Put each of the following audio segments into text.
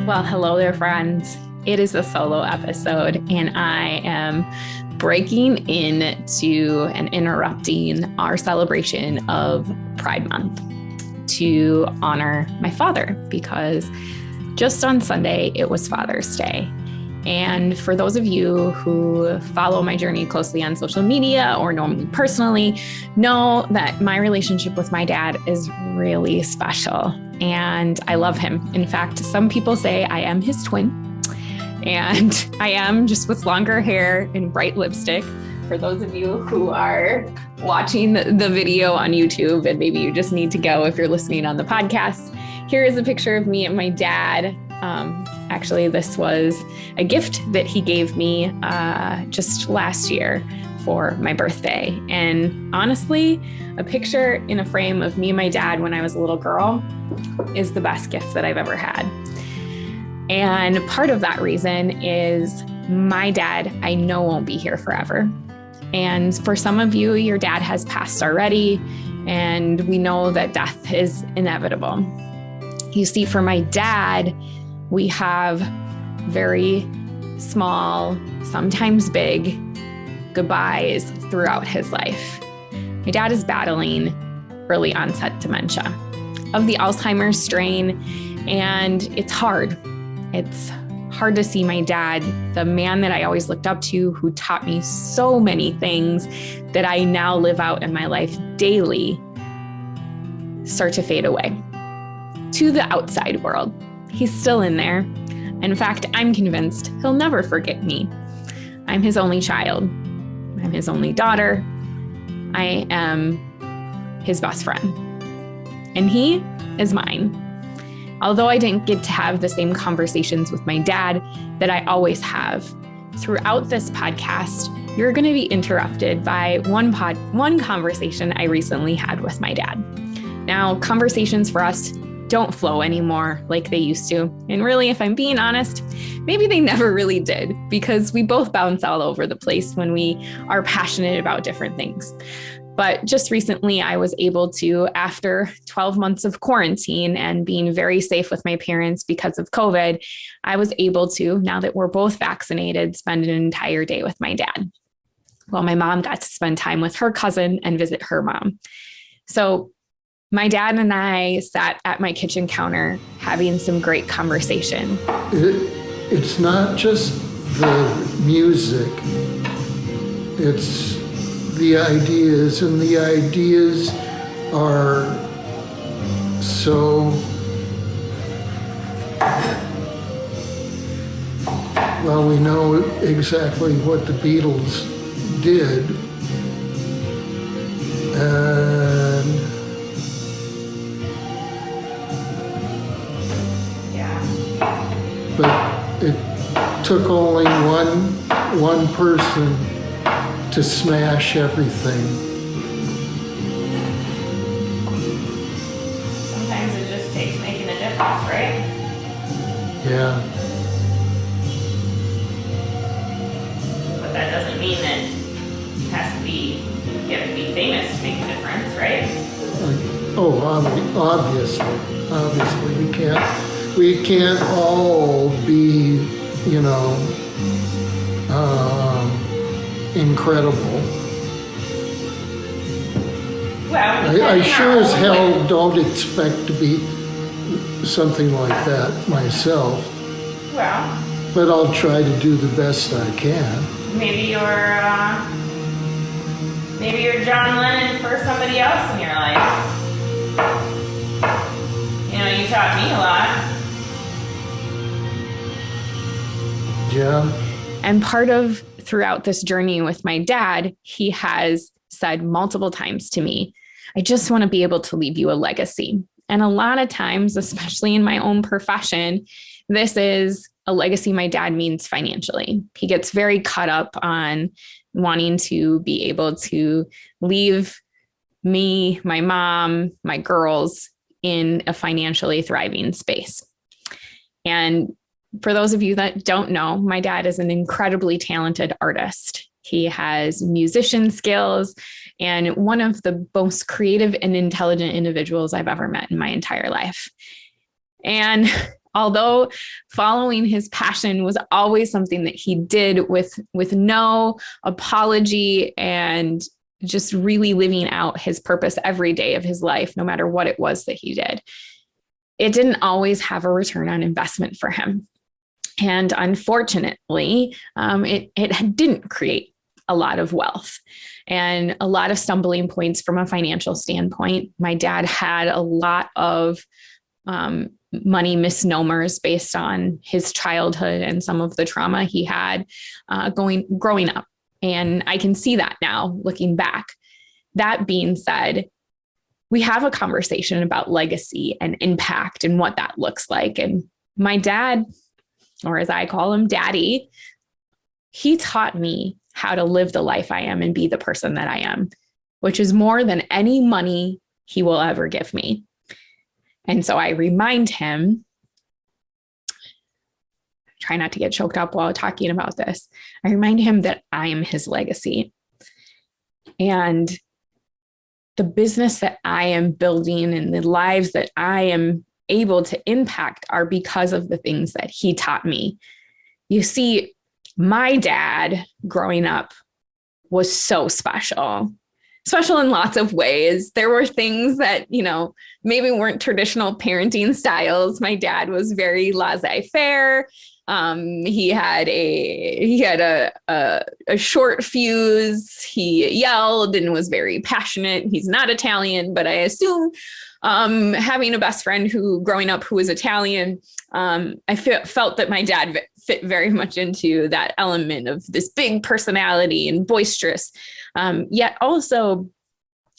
Well, hello there, friends. It is a solo episode, and I am breaking into and interrupting our celebration of Pride Month to honor my father, because just on Sunday, it was Father's Day. And for those of you who follow my journey closely on social media or know me personally, know that my relationship with my dad is really special and I love him. In fact, some people say I am his twin, and I am, just with longer hair and bright lipstick. For those of you who are watching the video on YouTube, and maybe you just need to go if you're listening on the podcast, here is a picture of me and my dad. Actually, this was a gift that he gave me just last year for my birthday. And honestly, a picture in a frame of me and my dad when I was a little girl is the best gift that I've ever had. And part of that reason is my dad, I know, won't be here forever. And for some of you, your dad has passed already, and we know that death is inevitable. You see, for my dad, we have very small, sometimes big goodbyes throughout his life. My dad is battling early onset dementia of the Alzheimer's strain, and it's hard. It's hard to see my dad, the man that I always looked up to, who taught me so many things that I now live out in my life daily, start to fade away to the outside world. He's still in there. In fact, I'm convinced he'll never forget me. I'm his only child. I'm his only daughter. I am his best friend. And he is mine. Although I didn't get to have the same conversations with my dad that I always have, throughout this podcast, you're going to be interrupted by one conversation I recently had with my dad. Now, conversations for us don't flow anymore like they used to. And really, if I'm being honest, maybe they never really did, because we both bounce all over the place when we are passionate about different things. But just recently, I was able to, after 12 months of quarantine and being very safe with my parents because of COVID, I was able to, now that we're both vaccinated, spend an entire day with my dad. Well, my mom got to spend time with her cousin and visit her mom. So my dad and I sat at my kitchen counter having some great conversation. It's not just the music, it's the ideas, and the ideas are so, well, we know exactly what the Beatles did, and but it took only one person to smash everything. Sometimes it just takes making a difference, right? Yeah. But that doesn't mean that you have to be famous to make a difference, right? Obviously, we can't all be, incredible. Well, I sure as hell don't expect to be something like that myself. Well, but I'll try to do the best I can. maybe you're John Lennon for somebody else in your life. You taught me a lot. Yeah. And part of throughout this journey with my dad, he has said multiple times to me, I just want to be able to leave you a legacy. And a lot of times, especially in my own profession, this is a legacy my dad means financially. He gets very caught up on wanting to be able to leave me, my mom, my girls in a financially thriving space. And for those of you that don't know, my dad is an incredibly talented artist. He has musician skills and one of the most creative and intelligent individuals I've ever met in my entire life. And Although following his passion was always something that he did with no apology and just really living out his purpose every day of his life, no matter what it was that he did, it didn't always have a return on investment for him. And unfortunately, it didn't create a lot of wealth and a lot of stumbling points from a financial standpoint. My dad had a lot of money misnomers based on his childhood and some of the trauma he had growing up. And I can see that now looking back. That being said, we have a conversation about legacy and impact and what that looks like. And my dad, or as I call him, Daddy, he taught me how to live the life I am and be the person that I am, which is more than any money he will ever give me. And so I remind him, try not to get choked up while talking about this. I remind him that I am his legacy. And the business that I am building and the lives that I am able to impact are because of the things that he taught me. You see, my dad growing up was so special in lots of ways. There were things that, maybe weren't traditional parenting styles. My dad was very laissez-faire. He had a short fuse. He yelled and was very passionate. He's not Italian, but I assume having a best friend growing up who was Italian, I felt that my dad fit very much into that element of this big personality and boisterous, yet also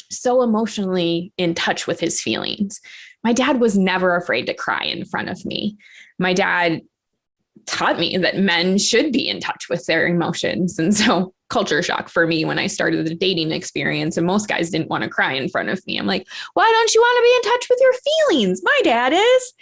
so emotionally in touch with his feelings. My dad was never afraid to cry in front of me. My dad taught me that men should be in touch with their emotions. And so culture shock for me when I started the dating experience, and most guys didn't want to cry in front of me. I'm like, why don't you want to be in touch with your feelings? My dad is.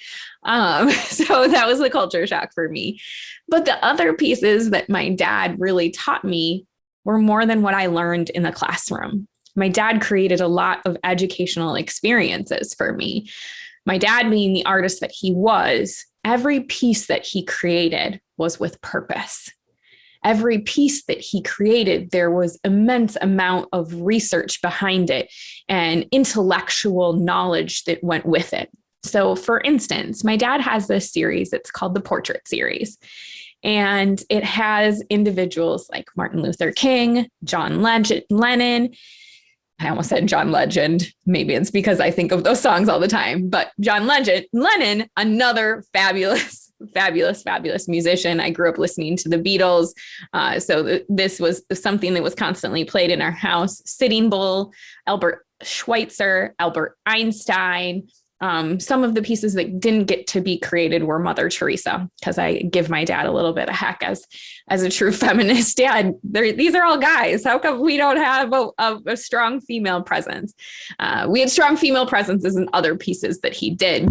So that was the culture shock for me. But the other pieces that my dad really taught me were more than what I learned in the classroom. My dad created a lot of educational experiences for me. My dad, being the artist that he was, every piece that he created was with purpose. Every piece that he created, there was immense amount of research behind it and intellectual knowledge that went with it. So for instance, my dad has this series, it's called the Portrait Series. And it has individuals like Martin Luther King, John Lennon. I almost said John Legend. Maybe it's because I think of those songs all the time, but John Lennon, another fabulous musician. I grew up listening to the Beatles. So this was something that was constantly played in our house. Sitting Bull, Albert Schweitzer, Albert Einstein. Some of the pieces that didn't get to be created were Mother Teresa, because I give my dad a little bit of heck as a true feminist dad. These are all guys. How come we don't have a strong female presence? We had strong female presences in other pieces that he did.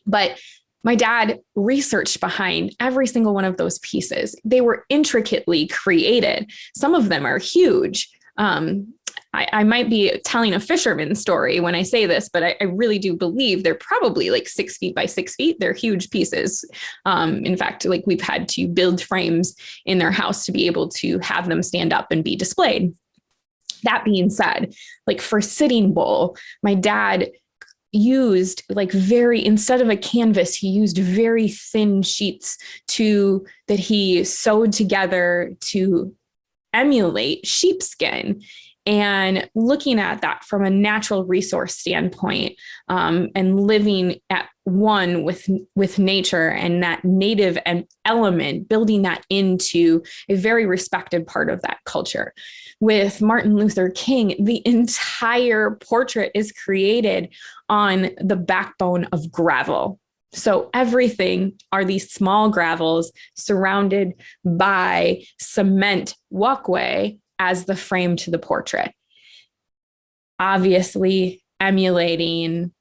But my dad researched behind every single one of those pieces. They were intricately created. Some of them are huge. I might be telling a fisherman story when I say this, but I really do believe they're probably like 6 feet by 6 feet. They're huge pieces. In fact, like we've had to build frames in their house to be able to have them stand up and be displayed. That being said, like for Sitting Bull, my dad used instead of a canvas, he used very thin sheets that he sewed together to emulate sheepskin. And looking at that from a natural resource standpoint, and living at one with nature and that native element, building that into a very respected part of that culture. With Martin Luther King, the entire portrait is created on the backbone of gravel. So everything are these small gravels surrounded by cement walkway as the frame to the portrait. Obviously, emulating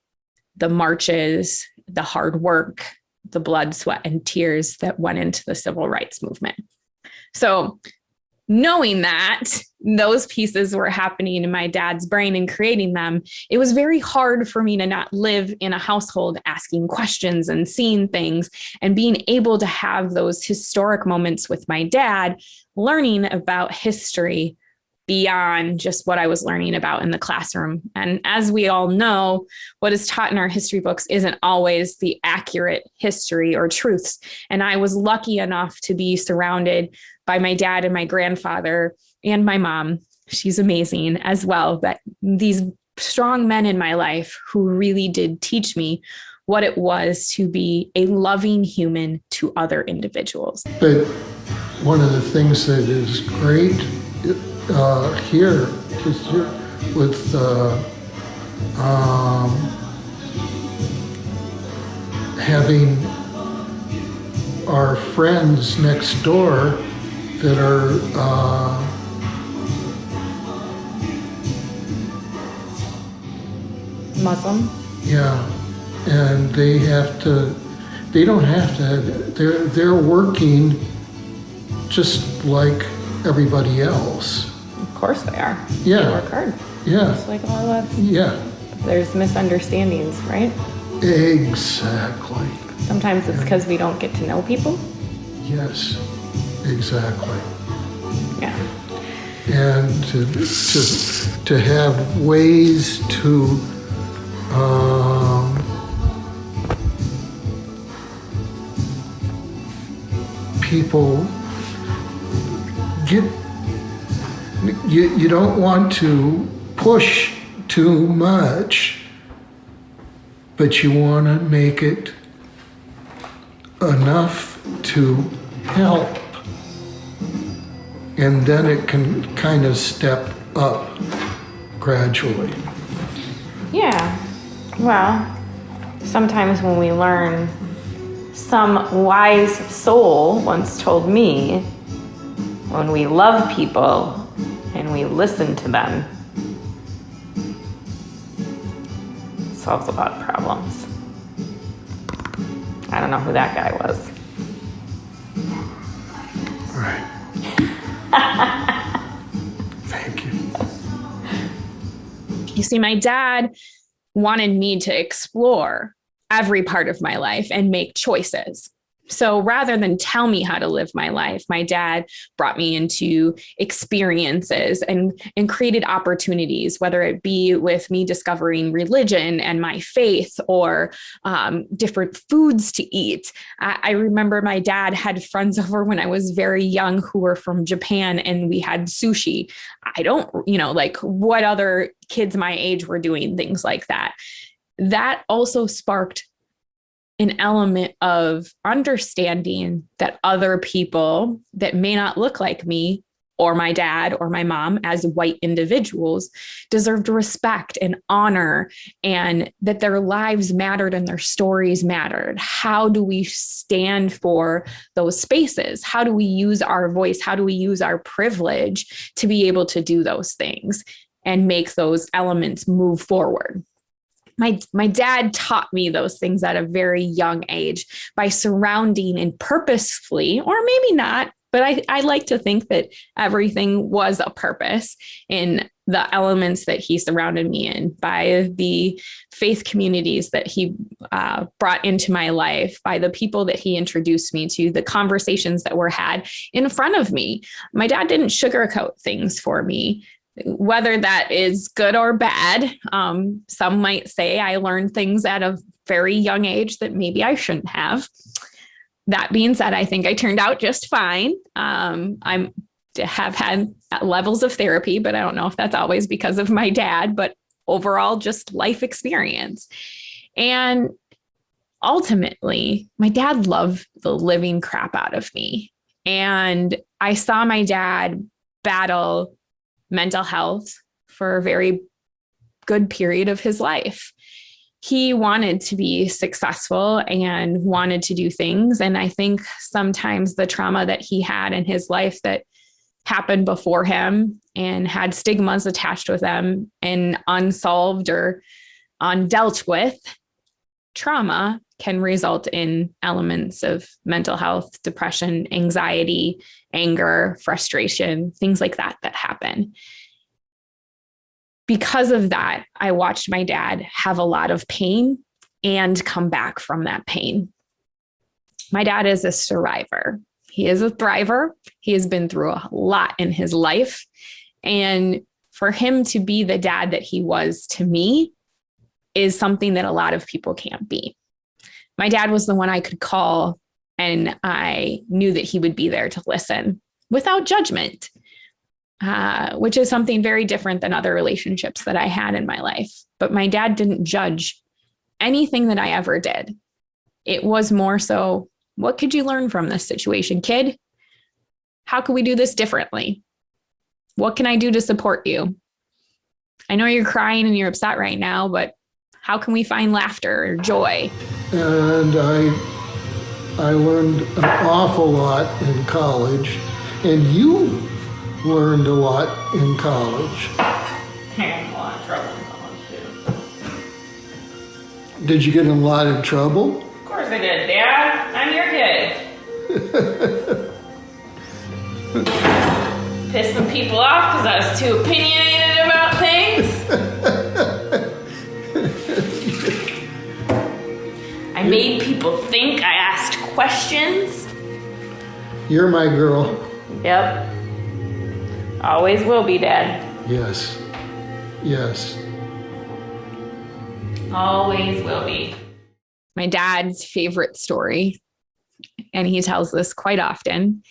the marches, the hard work, the blood, sweat, and tears that went into the civil rights movement. So knowing that those pieces were happening in my dad's brain and creating them, it was very hard for me to not live in a household asking questions and seeing things and being able to have those historic moments with my dad, learning about history beyond just what I was learning about in the classroom. And as we all know, what is taught in our history books isn't always the accurate history or truths. And I was lucky enough to be surrounded by my dad and my grandfather and my mom. She's amazing as well. But these strong men in my life who really did teach me what it was to be a loving human to other individuals. But one of the things that is great here, just here with having our friends next door that are Muslim? yeah, and they don't have to, they're working just like everybody else. Of course they are. Yeah. They work hard. Yeah. Just like all of us. Yeah, There's misunderstandings, right? exactly. Sometimes it's because we don't get to know people. Yes, exactly. Yeah. And to have ways to people get, you don't want to push too much, but you want to make it enough to help. And then it can kind of step up gradually. Yeah. Well, sometimes when we learn, some wise soul once told me, when we love people and we listen to them, it solves a lot of problems. I don't know who that guy was. Right. Thank you. You see, my dad wanted me to explore every part of my life and make choices. So rather than tell me how to live my life, my dad brought me into experiences and created opportunities, whether it be with me discovering religion and my faith or different foods to eat. I remember my dad had friends over when I was very young who were from Japan, and we had sushi. I don't, like what other kids my age were doing things like that. That also sparked an element of understanding that other people that may not look like me or my dad or my mom as white individuals deserved respect and honor, and that their lives mattered and their stories mattered. How do we stand for those spaces? How do we use our voice? How do we use our privilege to be able to do those things and make those elements move forward? My dad taught me those things at a very young age by surrounding and purposefully, or maybe not, but I like to think that everything was a purpose in the elements that he surrounded me in, by the faith communities that he brought into my life, by the people that he introduced me to, the conversations that were had in front of me. My dad didn't sugarcoat things for me. Whether that is good or bad, some might say I learned things at a very young age that maybe I shouldn't have. That being said, I think I turned out just fine. I have had levels of therapy, but I don't know if that's always because of my dad, but overall just life experience. And ultimately, my dad loved the living crap out of me. And I saw my dad battle mental health for a very good period of his life. He wanted to be successful and wanted to do things. And I think sometimes the trauma that he had in his life that happened before him and had stigmas attached with them and unsolved or undealt with trauma can result in elements of mental health, depression, anxiety, anger, frustration, things like that that happen. Because of that, I watched my dad have a lot of pain and come back from that pain. My dad is a survivor. He is a thriver. He has been through a lot in his life. And for him to be the dad that he was to me is something that a lot of people can't be. My dad was the one I could call, and I knew that he would be there to listen without judgment, which is something very different than other relationships that I had in my life. But my dad didn't judge anything that I ever did. It was more so, what could you learn from this situation, kid? How could we do this differently? What can I do to support you? I know you're crying and you're upset right now, but how can we find laughter or joy? And I learned an awful lot in college, and you learned a lot in college. I had a lot of trouble in college too. Did you get in a lot of trouble? Of course I did, Dad. I'm your kid. Pissed some people off because I was too opinionated about things. I made people think. I asked questions. You're my girl. Yep. Always will be, Dad. Yes. Yes. Always will be. My dad's favorite story, and he tells this quite often,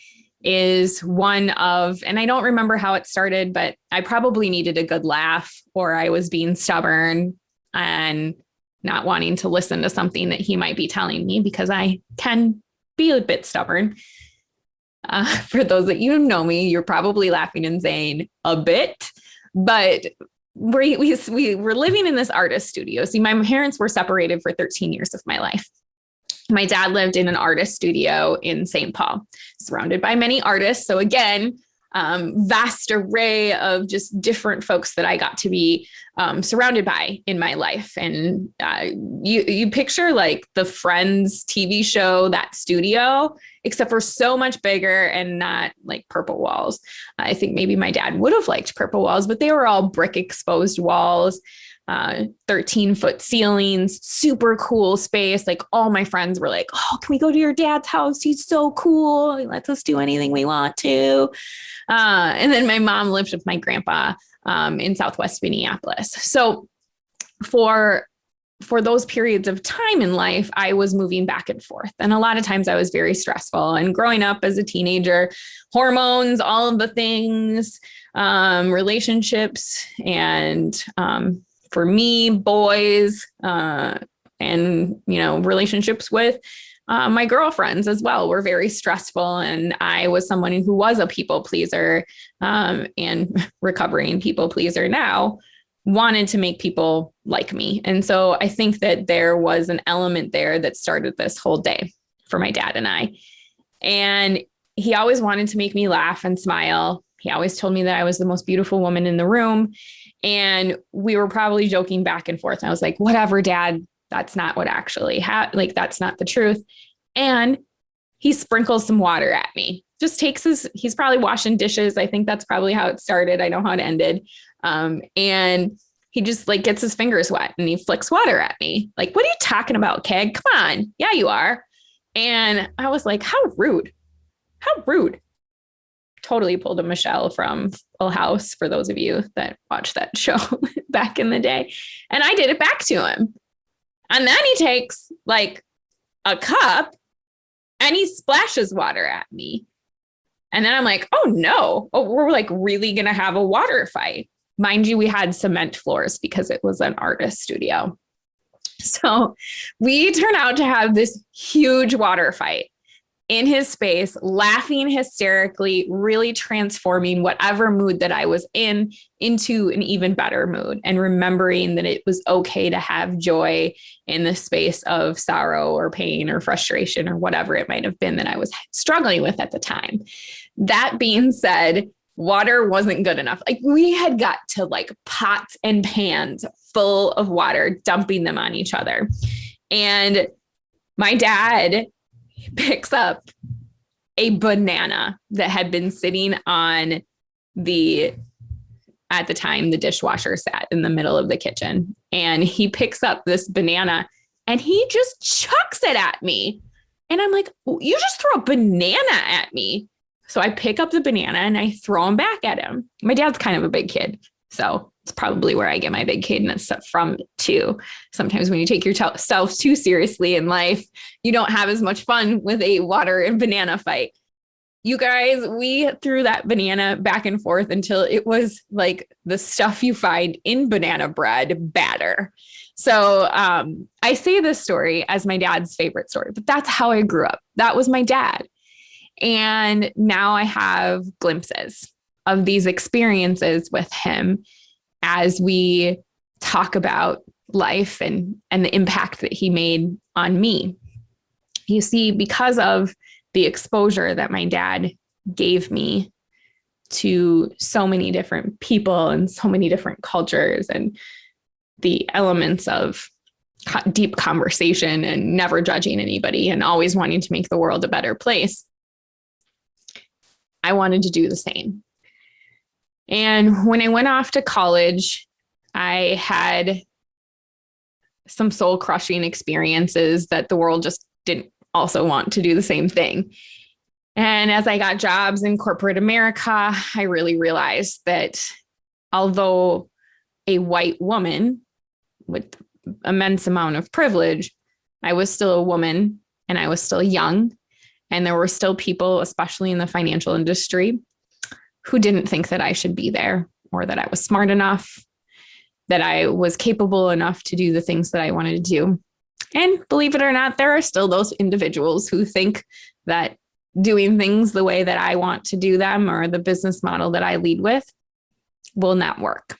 is one of, and I don't remember how it started, but I probably needed a good laugh, or I was being stubborn and not wanting to listen to something that he might be telling me, because I can be a bit stubborn. For those that you know me, you're probably laughing and saying a bit, but we were living in this artist studio. See, my parents were separated for 13 years of my life. My dad lived in an artist studio in St. Paul, surrounded by many artists. So again, vast array of just different folks that I got to be surrounded by in my life. And you picture like the Friends TV show, that studio, except for so much bigger and not like purple walls. I think maybe my dad would have liked purple walls, but they were all brick exposed walls. 13-foot ceilings, super cool space. Like all my friends were like, oh, can we go to your dad's house? He's so cool. He lets us do anything we want to. And then my mom lived with my grandpa in Southwest Minneapolis. So for those periods of time in life, I was moving back and forth. And a lot of times I was very stressful. And growing up as a teenager, hormones, all of the things, relationships, and for me, boys, and, relationships with my girlfriends as well were very stressful. And I was someone who was a people pleaser, and recovering people pleaser now, wanted to make people like me. And so I think that there was an element there that started this whole day for my dad and I. And he always wanted to make me laugh and smile. He always told me that I was the most beautiful woman in the room. And we were probably joking back and forth. And I was like, whatever, Dad, that's not what actually happened. Like, that's not the truth. And he sprinkles some water at me, just takes he's probably washing dishes. I think that's probably how it started. I know how it ended. And he just like gets his fingers wet and he flicks water at me. Like, what are you talking about, kid? Come on. Yeah, you are. And I was like, how rude, how rude. Totally pulled a Michelle from Full House, for those of you that watched that show back in the day. And I did it back to him. And then he takes like a cup and he splashes water at me. And then I'm like, oh no, we're like really going to have a water fight. Mind you, we had cement floors because it was an artist studio. So we turn out to have this huge water fight in his space, laughing hysterically, really transforming whatever mood that I was in into an even better mood, and remembering that it was okay to have joy in the space of sorrow or pain or frustration or whatever it might have been that I was struggling with at the time. That being said, water wasn't good enough. Like, we had got to like pots and pans full of water, dumping them on each other. And My dad picks up a banana that had been sitting on at the time, the dishwasher sat in the middle of the kitchen. And he picks up this banana and he just chucks it at me. And I'm like, you just throw a banana at me. So I pick up the banana and I throw him back at him. My dad's kind of a big kid. So it's probably where I get my big cadence from too. Sometimes when you take yourself too seriously in life, you don't have as much fun with a water and banana fight. You guys, we threw that banana back and forth until it was like the stuff you find in banana bread batter. So I say this story as my dad's favorite story, but that's how I grew up. That was my dad. And now I have glimpses of these experiences with him as we talk about life and the impact that he made on me. You see, because of the exposure that my dad gave me to so many different people and so many different cultures and the elements of deep conversation and never judging anybody and always wanting to make the world a better place, I wanted to do the same. And when I went off to college, I had some soul crushing experiences that the world just didn't also want to do the same thing. And as I got jobs in corporate America, I really realized that although a white woman with immense amount of privilege, I was still a woman and I was still young. And there were still people, especially in the financial industry, who didn't think that I should be there or that I was smart enough, that I was capable enough to do the things that I wanted to do. And believe it or not, there are still those individuals who think that doing things the way that I want to do them or the business model that I lead with will not work.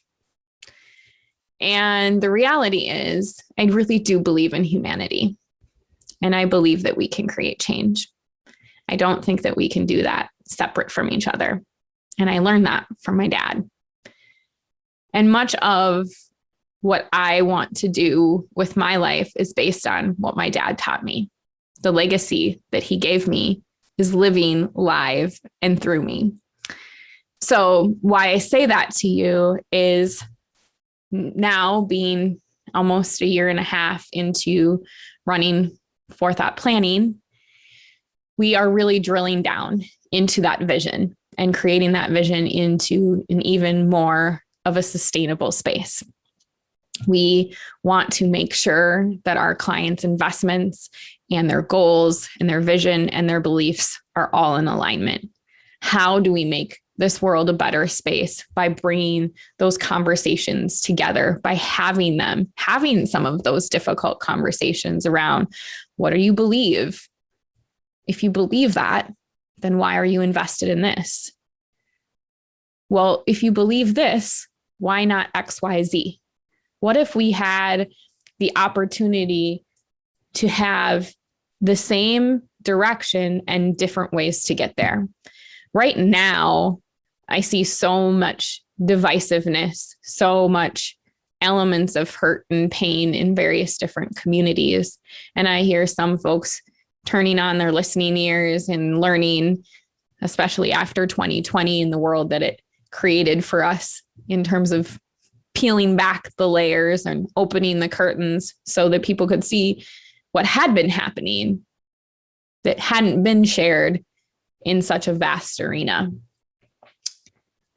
And the reality is, I really do believe in humanity. And I believe that we can create change. I don't think that we can do that separate from each other. And I learned that from my dad. And much of what I want to do with my life is based on what my dad taught me. The legacy that he gave me is living live and through me. So why I say that to you is now being almost a year and a half into running Forethought Planning, we are really drilling down into that vision and creating that vision into an even more of a sustainable space. We want to make sure that our clients' investments and their goals and their vision and their beliefs are all in alignment. How do we make this world a better space? By bringing those conversations together, by having some of those difficult conversations around, what do you believe? If you believe that, then why are you invested in this? Well, if you believe this, why not X, Y, Z? What if we had the opportunity to have the same direction and different ways to get there? Right now, I see so much divisiveness, so much elements of hurt and pain in various different communities. And I hear some folks turning on their listening ears and learning, especially after 2020 and the world that it created for us in terms of peeling back the layers and opening the curtains so that people could see what had been happening that hadn't been shared in such a vast arena.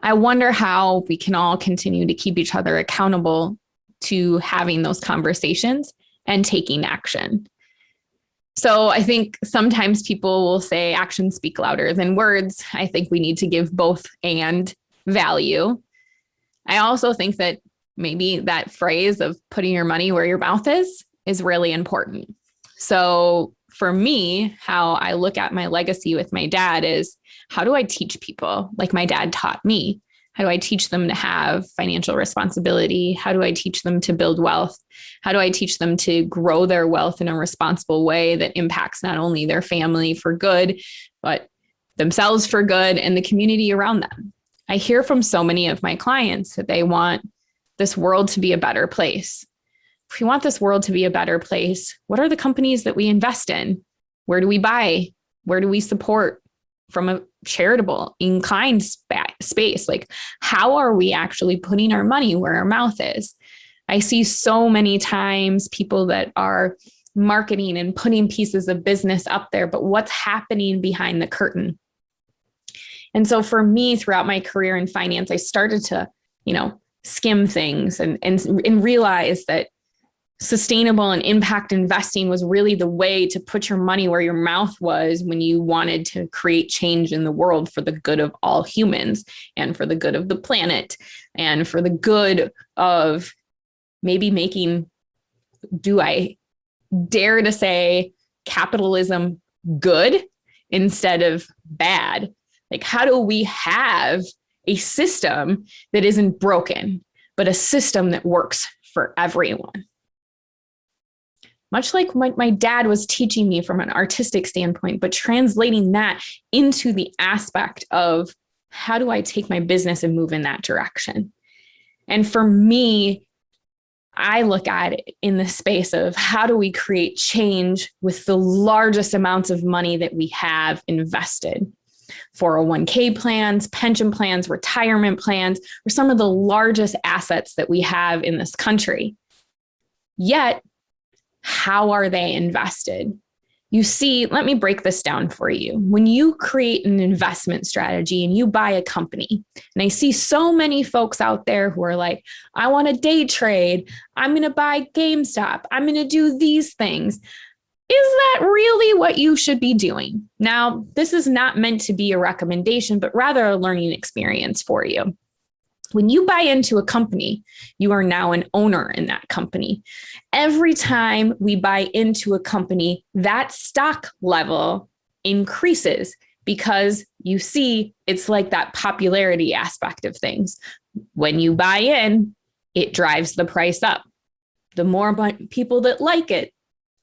I wonder how we can all continue to keep each other accountable to having those conversations and taking action. So I think sometimes people will say actions speak louder than words. I think we need to give both and value. I also think that maybe that phrase of putting your money where your mouth is really important. So for me, how I look at my legacy with my dad is, how do I teach people like my dad taught me? How do I teach them to have financial responsibility? How do I teach them to build wealth? How do I teach them to grow their wealth in a responsible way that impacts not only their family for good, but themselves for good and the community around them? I hear from so many of my clients that they want this world to be a better place. if we want this world to be a better place, what are the companies that we invest in? Where do we buy? Where do we support from a charitable, inclined space? Like, how are we actually putting our money where our mouth is? I see so many times people that are marketing and putting pieces of business up there, but what's happening behind the curtain? And so for me, throughout my career in finance, I started to, skim things and realize that sustainable and impact investing was really the way to put your money where your mouth was when you wanted to create change in the world for the good of all humans and for the good of the planet and for the good of maybe making, do I dare to say, capitalism good instead of bad? Like, how do we have a system that isn't broken, but a system that works for everyone? Much like my dad was teaching me from an artistic standpoint, but translating that into the aspect of how do I take my business and move in that direction? And for me, I look at it in the space of how do we create change with the largest amounts of money that we have invested. 401k plans, pension plans, retirement plans are some of the largest assets that we have in this country. Yet, how are they invested? You see, let me break this down for you. When you create an investment strategy and you buy a company, and I see so many folks out there who are like, I want to day trade. I'm going to buy GameStop. I'm going to do these things. Is that really what you should be doing? Now, this is not meant to be a recommendation, but rather a learning experience for you. When you buy into a company, you are now an owner in that company. Every time we buy into a company, that stock level increases because you see, it's like that popularity aspect of things. When you buy in, it drives the price up. The more people that like it,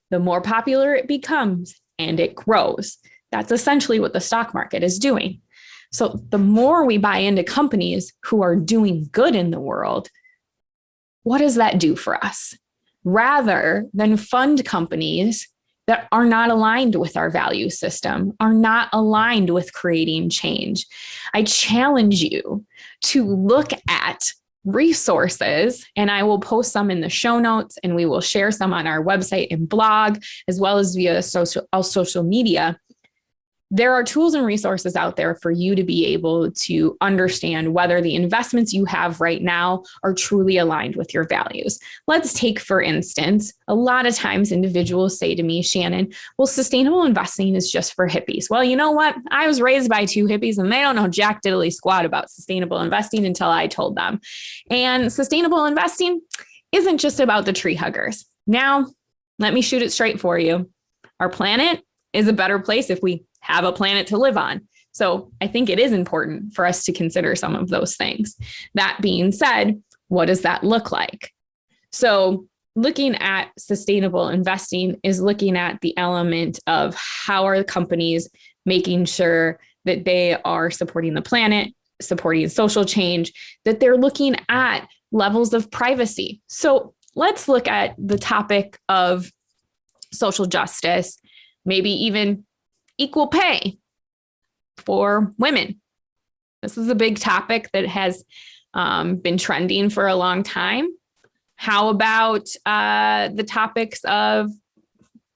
the more popular it becomes and it grows. That's essentially what the stock market is doing. So the more we buy into companies who are doing good in the world, what does that do for us? Rather than fund companies that are not aligned with our value system, are not aligned with creating change, I challenge you to look at resources, and I will post some in the show notes, and we will share some on our website and blog, as well as via social media. There are tools and resources out there for you to be able to understand whether the investments you have right now are truly aligned with your values. Let's take, for instance, a lot of times individuals say to me, Shannon, well, sustainable investing is just for hippies. Well, you know what? I was raised by two hippies and they don't know jack diddly squat about sustainable investing until I told them. And sustainable investing isn't just about the tree huggers. Now, let me shoot it straight for you. Our planet is a better place if we have a planet to live on. So I think it is important for us to consider some of those things. That being said, what does that look like? So looking at sustainable investing is looking at the element of how are the companies making sure that they are supporting the planet, supporting social change, that they're looking at levels of privacy. So let's look at the topic of social justice, maybe even equal pay for women. This is a big topic that has been trending for a long time. How about the topics of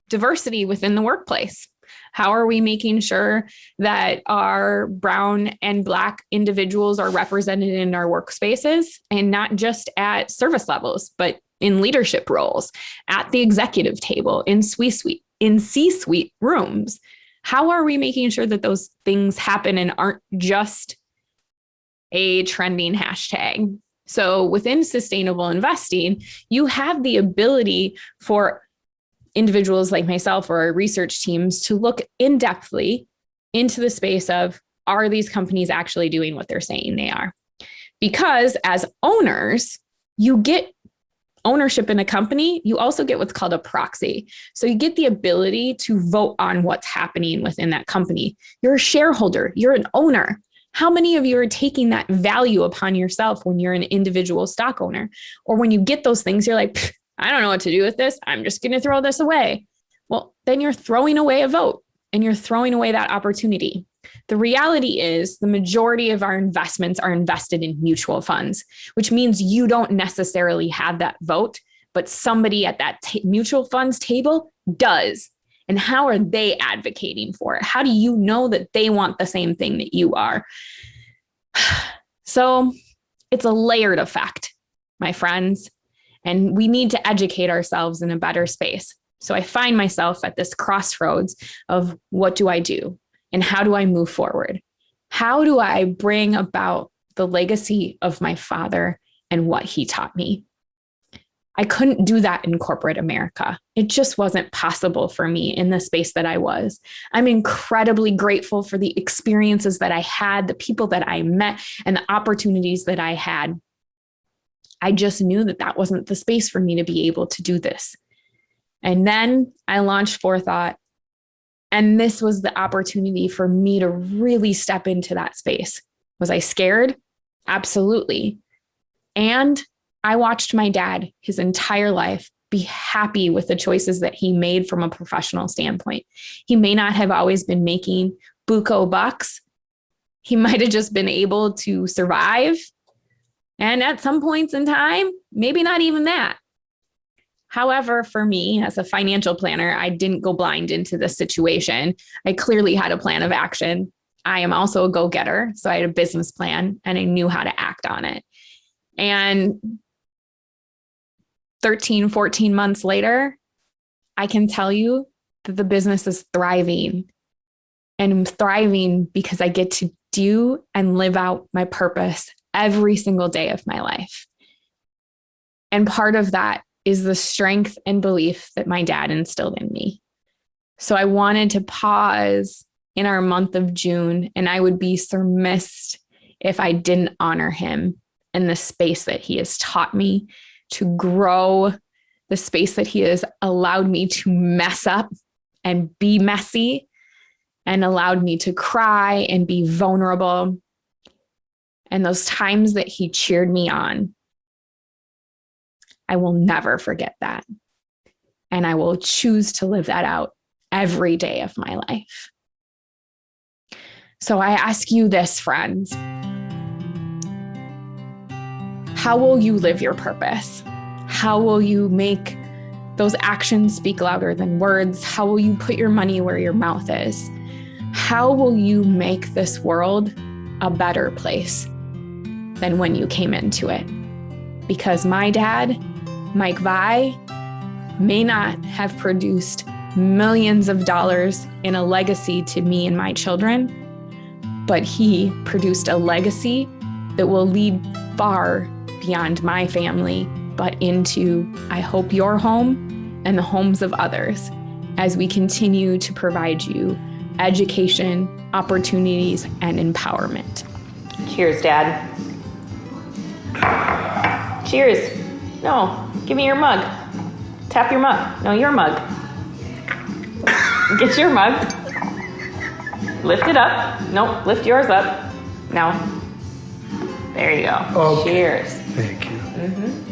diversity within the workplace? How are we making sure that our brown and Black individuals are represented in our workspaces, and not just at service levels, but in leadership roles, at the executive table, in C-suite rooms? How are we making sure that those things happen and aren't just a trending hashtag? So within sustainable investing, you have the ability for individuals like myself or our research teams to look in-depthly into the space of, are these companies actually doing what they're saying they are? Because as owners, you get ownership in a company, you also get what's called a proxy. So you get the ability to vote on what's happening within that company. You're a shareholder, you're an owner. How many of you are taking that value upon yourself when you're an individual stock owner? Or when you get those things, you're like, I don't know what to do with this. I'm just going to throw this away. Well, then you're throwing away a vote and you're throwing away that opportunity. The reality is the majority of our investments are invested in mutual funds, which means you don't necessarily have that vote, but somebody at that mutual funds table does. And how are they advocating for it? How do you know that they want the same thing that you are? So it's a layered effect, my friends, and we need to educate ourselves in a better space. So I find myself at this crossroads of what do I do and how do I move forward? How do I bring about the legacy of my father and what he taught me? I couldn't do that in corporate America. It just wasn't possible for me in the space that I was. I'm incredibly grateful for the experiences that I had, the people that I met, and the opportunities that I had. I just knew that that wasn't the space for me to be able to do this. And then I launched Forethought, and this was the opportunity for me to really step into that space. Was I scared? Absolutely. And I watched my dad his entire life be happy with the choices that he made from a professional standpoint. He may not have always been making buco bucks. He might have just been able to survive. And at some points in time, maybe not even that. However, for me as a financial planner, I didn't go blind into this situation. I clearly had a plan of action. I am also a go-getter. So I had a business plan and I knew how to act on it. And 13, 14 months later, I can tell you that the business is thriving. And I'm thriving because I get to do and live out my purpose every single day of my life. And part of that is the strength and belief that my dad instilled in me. So I wanted to pause in our month of June, and I would be remiss if I didn't honor him in the space that he has taught me to grow, the space that he has allowed me to mess up and be messy, and allowed me to cry and be vulnerable. And those times that he cheered me on, I will never forget that. And I will choose to live that out every day of my life. So I ask you this, friends. How will you live your purpose? How will you make those actions speak louder than words? How will you put your money where your mouth is? How will you make this world a better place than when you came into it? Because my dad, Mike Vai, may not have produced millions of dollars in a legacy to me and my children, but he produced a legacy that will lead far beyond my family, but into, I hope, your home and the homes of others as we continue to provide you education, opportunities, and empowerment. Cheers, Dad. Cheers. No, give me your mug. Tap your mug. No, your mug. Get your mug. Lift it up. No, lift yours up. Now. There you go. Okay. Cheers. Thank you. Mm-hmm.